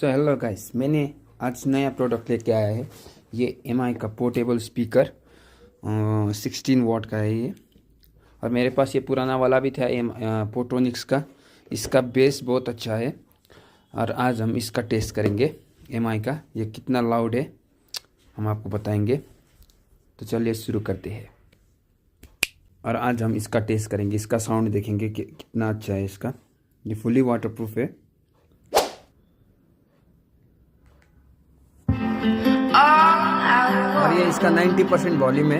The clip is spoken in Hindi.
सो हेलो गाइस, मैंने आज नया प्रोडक्ट लेके आया है। ये एमआई का पोर्टेबल स्पीकर 16 वॉट का है ये। और मेरे पास ये पुराना वाला भी था पोर्ट्रोनिक्स का। इसका बेस बहुत अच्छा है और आज हम इसका टेस्ट करेंगे। एमआई का ये कितना लाउड है हम आपको बताएंगे। तो चलिए शुरू करते हैं। और आज हम इसका टेस्ट करेंगे, इसका साउंड देखेंगे कि कितना अच्छा है इसका। ये फुली वाटरप्रूफ है। और ये इसका 90% वॉल्यूम है।